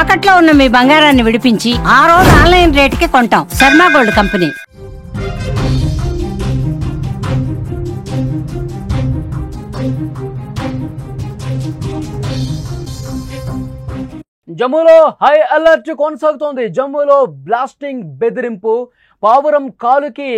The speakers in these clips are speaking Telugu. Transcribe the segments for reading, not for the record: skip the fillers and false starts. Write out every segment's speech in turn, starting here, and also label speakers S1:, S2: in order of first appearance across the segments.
S1: తాకట్లో ఉన్న మీ బంగారాన్ని విడిపించి ఆ రోజు ఆన్లైన్ రేటుకి కొంటాం. Sharma gold company.
S2: జమ్మూలో హై అలర్ట్ కొనసాగుతోంది. జమ్మూలో బ్లాస్టింగ్ బెదిరింపు, పావురం కాలుకి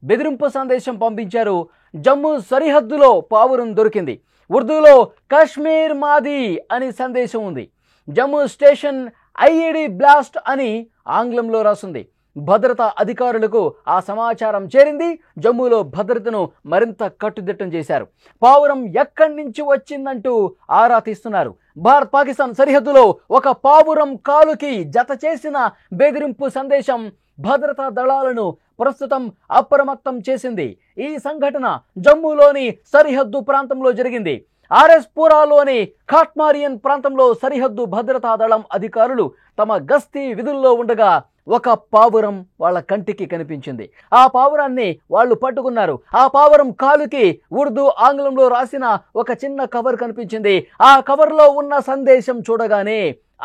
S2: బెదిరింపు సందేశం పంపించారు. జమ్మూ సరిహద్దులో పావురం దొరికింది. ఉర్దూలో కాశ్మీర్ మాది అని సందేశం ఉంది. జమ్మూ స్టేషన్ ఐఈడి బ్లాస్ట్ అని ఆంగ్లంలో రాసింది. భద్రతా అధికారులకు ఆ సమాచారం చేరింది. జమ్మూలో భద్రతను మరింత కట్టుదిట్టం చేశారు. పావురం ఎక్కడి నుంచి వచ్చిందంటూ ఆరా తీస్తున్నారు. భారత్ పాకిస్తాన్ సరిహద్దులో ఒక పావురం కాలుకి జత చేసిన బెదిరింపు సందేశం భద్రతా దళాలను ప్రస్తుతం అప్రమత్తం చేసింది. ఈ సంఘటన జమ్మూలోని సరిహద్దు ప్రాంతంలో జరిగింది. ఆర్ఎస్పురాలోని ఖాట్మారియన్ ప్రాంతంలో సరిహద్దు భద్రతా దళం అధికారులు తమ గస్తీ విధుల్లో ఉండగా ఒక పావురం వాళ్ళ కంటికి కనిపించింది. ఆ పావురాన్ని వాళ్ళు పట్టుకున్నారు. ఆ పావురం కాలుకి ఉర్దూ ఆంగ్లంలో రాసిన ఒక చిన్న కవర్ కనిపించింది. ఆ కవర్లో ఉన్న సందేశం చూడగానే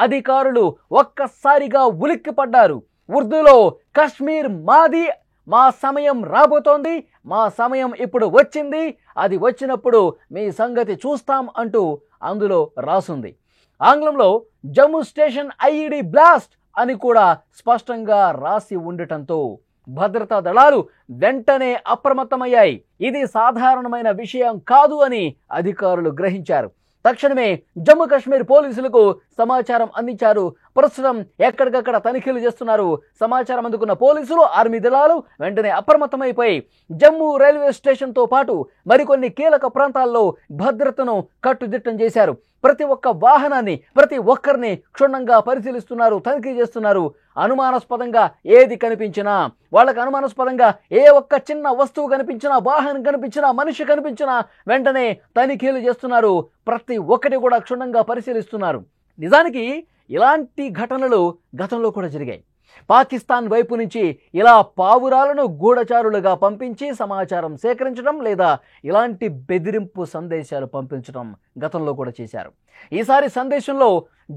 S2: అధికారులు ఒక్కసారిగా ఉలిక్కిపడ్డారు. ఉర్దూలో కాశ్మీర్ మాది, మా సమయం రాబోతోంది, మా సమయం ఇప్పుడు వచ్చింది, అది వచ్చినప్పుడు మీ సంగతి చూస్తాం అంటూ అందులో రాసుంది. ఆంగ్లంలో జమ్మూ స్టేషన్ ఐఈడి బ్లాస్ట్ అని కూడా స్పష్టంగా రాసి ఉండటంతో భద్రతా దళాలు వెంటనే అప్రమత్తమయ్యాయి. ఇది సాధారణమైన విషయం కాదు అని అధికారులు గ్రహించారు. తక్షణమే జమ్మూ కాశ్మీర్ పోలీసులకు సమాచారం అందించారు. ప్రస్తుతం ఎక్కడికక్కడ తనిఖీలు చేస్తున్నారు. సమాచారం అందుకున్న పోలీసులు, ఆర్మీ దళాలు వెంటనే అప్రమత్తమైపోయి జమ్మూ రైల్వే స్టేషన్తో పాటు మరికొన్ని కీలక ప్రాంతాల్లో భద్రతను కట్టుదిట్టం చేశారు. ప్రతి ఒక్క వాహనాన్ని, ప్రతి ఒక్కరిని క్షుణ్ణంగా పరిశీలిస్తున్నారు, తనిఖీ చేస్తున్నారు. అనుమానాస్పదంగా ఏది కనిపించినా, వాళ్ళకు అనుమానాస్పదంగా ఏ ఒక్క చిన్న వస్తువు కనిపించినా, వాహనం కనిపించినా, మనిషి కనిపించినా వెంటనే తనిఖీలు చేస్తున్నారు. ప్రతి ఒక్కటి కూడా క్షుణ్ణంగా పరిశీలిస్తున్నారు. నిజానికి ఇలాంటి ఘటనలు గతంలో కూడా జరిగాయి. పాకిస్తాన్ వైపు నుంచి ఇలా పావురాలను గూఢచారులుగా పంపించి సమాచారం సేకరించడం లేదా ఇలాంటి బెదిరింపు సందేశాలు పంపించడం గతంలో కూడా చేశారు. ఈసారి సందేశంలో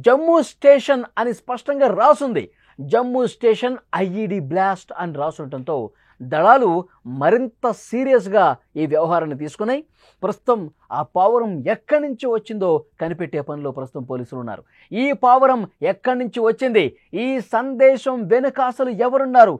S2: జమ్మూ స్టేషన్ అని స్పష్టంగా రాసుంది. జమ్మూ స్టేషన్ ఐఈడి బ్లాస్ట్ అని రాసుండటంతో దళాలు మరింత సీరియస్గా ఈ వ్యవహారాన్ని తీసుకున్నాయి. ప్రస్తుతం ఆ పావురం ఎక్కడి నుంచి వచ్చిందో కనిపెట్టే పనిలో ప్రస్తుతం పోలీసులు ఉన్నారు. ఈ పావురం ఎక్కడి నుంచి వచ్చింది, ఈ సందేశం వెనుక అసలు ఎవరున్నారు,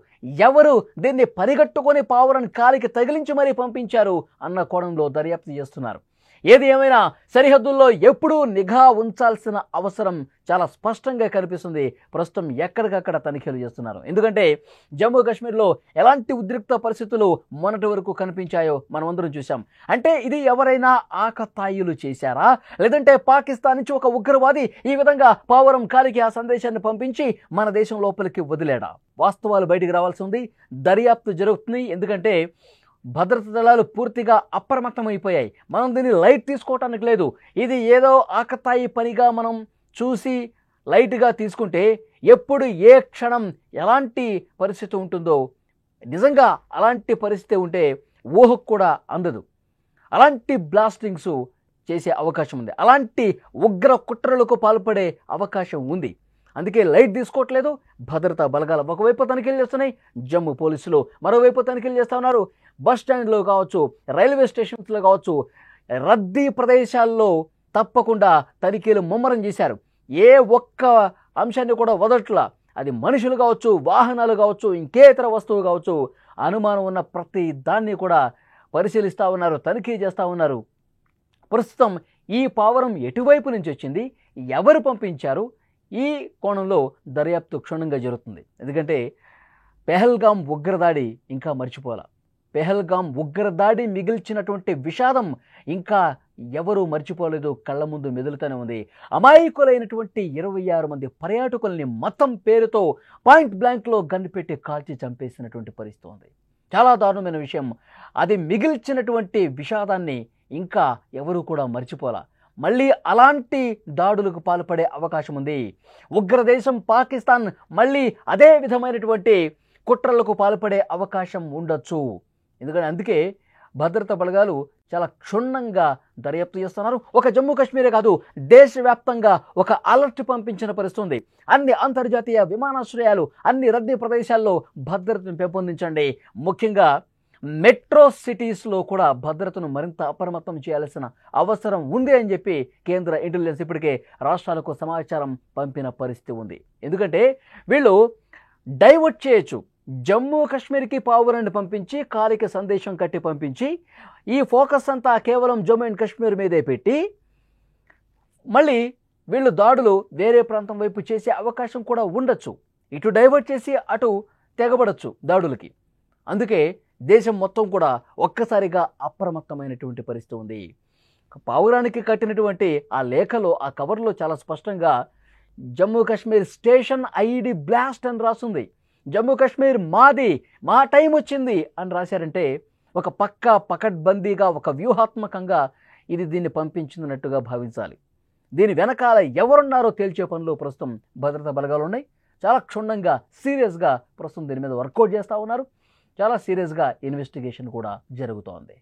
S2: ఎవరు దీన్ని పరిగట్టుకొని పావురం కాలికి తగిలించి మరీ పంపించారు అన్న కోణంలో దర్యాప్తు చేస్తున్నారు. ఏది ఏమైనా సరిహద్దుల్లో ఎప్పుడూ నిఘా ఉంచాల్సిన అవసరం చాలా స్పష్టంగా కనిపిస్తుంది. ప్రస్తుతం ఎక్కడికక్కడ తనిఖీలు చేస్తున్నారు. ఎందుకంటే జమ్మూ కాశ్మీర్లో ఎలాంటి ఉద్రిక్త పరిస్థితులు మొన్నటి వరకు కనిపించాయో మనం అందరం చూసాం. అంటే ఇది ఎవరైనా ఆకతాయిలు చేశారా, లేదంటే పాకిస్తాన్ నుంచి ఒక ఉగ్రవాది ఈ విధంగా పావురం కాలికి ఆ సందేశాన్ని పంపించి మన దేశం లోపలికి వదిలేడా? వాస్తవాలు బయటికి రావాల్సి ఉంది. దర్యాప్తు జరుగుతుంది. ఎందుకంటే భద్రతా దళాలు పూర్తిగా అప్రమత్తమైపోయాయి. మనం దీన్ని లైట్ తీసుకోవటానికి లేదు. ఇది ఏదో ఆకతాయి పనిగా మనం చూసి లైట్గా తీసుకుంటే ఎప్పుడు ఏ క్షణం ఎలాంటి పరిస్థితి ఉంటుందో, నిజంగా అలాంటి పరిస్థితి ఉంటే ఊహకు కూడా అందదు. అలాంటి బ్లాస్టింగ్స్ చేసే అవకాశం ఉంది. అలాంటి ఉగ్ర కుట్రలకు పాల్పడే అవకాశం ఉంది. అందుకే లైట్ తీసుకోవట్లేదు. భద్రతా బలగాలు ఒకవైపు తనిఖీలు చేస్తున్నాయి, జమ్మూ పోలీసులు మరోవైపు తనిఖీలు చేస్తూ ఉన్నారు. బస్ స్టాండ్లో కావచ్చు, రైల్వే స్టేషన్స్లో కావచ్చు, రద్దీ ప్రదేశాల్లో తప్పకుండా తనిఖీలు ముమ్మరం చేశారు. ఏ ఒక్క అంశాన్ని కూడా వదట్లా. అది మనుషులు కావచ్చు, వాహనాలు కావచ్చు, ఇంకే ఇతర వస్తువు కావచ్చు, అనుమానం ఉన్న ప్రతి దాన్ని కూడా పరిశీలిస్తూ ఉన్నారు, తనిఖీ చేస్తూ ఉన్నారు. ప్రస్తుతం ఈ పావురం ఎటువైపు నుంచి వచ్చింది, ఎవరు పంపించారు, ఈ కోణంలో దర్యాప్తు క్షుణ్ణంగా జరుగుతుంది. ఎందుకంటే పెహల్గాం ఉగ్రదాడి ఇంకా మర్చిపోలా. పెహల్గాం ఉగ్రదాడి మిగిల్చినటువంటి విషాదం ఇంకా ఎవరూ మర్చిపోలేదు, కళ్ళ ముందు మెదులుతూనే ఉంది. అమాయకులైనటువంటి 26 మంది పర్యాటకుల్ని మతం పేరుతో పాయింట్ బ్లాంక్లో గన్ను పెట్టి కాల్చి చంపేసినటువంటి పరిస్థితి ఉంది. చాలా దారుణమైన విషయం. అది మిగిల్చినటువంటి విషాదాన్ని ఇంకా ఎవరూ కూడా మర్చిపోలా. మళ్ళీ అలాంటి దాడులకు పాల్పడే అవకాశం ఉంది. ఉగ్రదేశం పాకిస్తాన్ మళ్ళీ అదే విధమైనటువంటి కుట్రలకు పాల్పడే అవకాశం ఉండొచ్చు. ఎందుకంటే అందుకే భద్రతా బలగాలు చాలా క్షుణ్ణంగా దర్యాప్తు చేస్తున్నారు. ఒక జమ్మూ కాశ్మీరే కాదు, దేశవ్యాప్తంగా ఒక అలర్ట్ పంపించిన పరిస్థితి ఉంది. అన్ని అంతర్జాతీయ విమానాశ్రయాలు, అన్ని రద్దీ ప్రదేశాల్లో భద్రతను పెంపొందించండి. ముఖ్యంగా మెట్రో సిటీస్లో కూడా భద్రతను మరింత అప్రమత్తం చేయాల్సిన అవసరం ఉంది అని చెప్పి కేంద్ర ఇంటెలిజెన్స్ ఇప్పటికే రాష్ట్రాలకు సమాచారం పంపిన పరిస్థితి ఉంది. ఎందుకంటే వీళ్ళు డైవర్ట్ చేయొచ్చు. జమ్మూ కాశ్మీర్కి పావురాన్ని పంపించి కాలికి సందేశం కట్టి పంపించి ఈ ఫోకస్ అంతా కేవలం జమ్మూ అండ్ కాశ్మీర్ మీదే పెట్టి మళ్ళీ వీళ్ళు దాడులు వేరే ప్రాంతం వైపు చేసే అవకాశం కూడా ఉండొచ్చు. ఇటు డైవర్ట్ చేసి అటు తెగబడచ్చు దాడులకి. అందుకే దేశం మొత్తం కూడా ఒక్కసారిగా అప్రమత్తమైనటువంటి పరిస్థితి ఉంది. పావురానికి కట్టినటువంటి ఆ లేఖలో, ఆ కవర్లో చాలా స్పష్టంగా Jammu Kashmir station ID blast అని రాస్తుంది. జమ్మూ కాశ్మీర్ మాది, మా టైం వచ్చింది అని రాశారంటే ఒక పకడ్బందీగా, ఒక వ్యూహాత్మకంగా దీన్ని పంపించినట్టుగా భావించాలి. దీని వెనకాల ఎవరున్నారో తేల్చే పనిలో ప్రస్తుతం భద్రతా బలగాలు ఉన్నాయి. చాలా క్షుణ్ణంగా, సీరియస్గా ప్రస్తుతం దీని మీద వర్కౌట్ చేస్తూ ఉన్నారు. చాలా సీరియస్గా ఇన్వెస్టిగేషన్ కూడా జరుగుతోంది.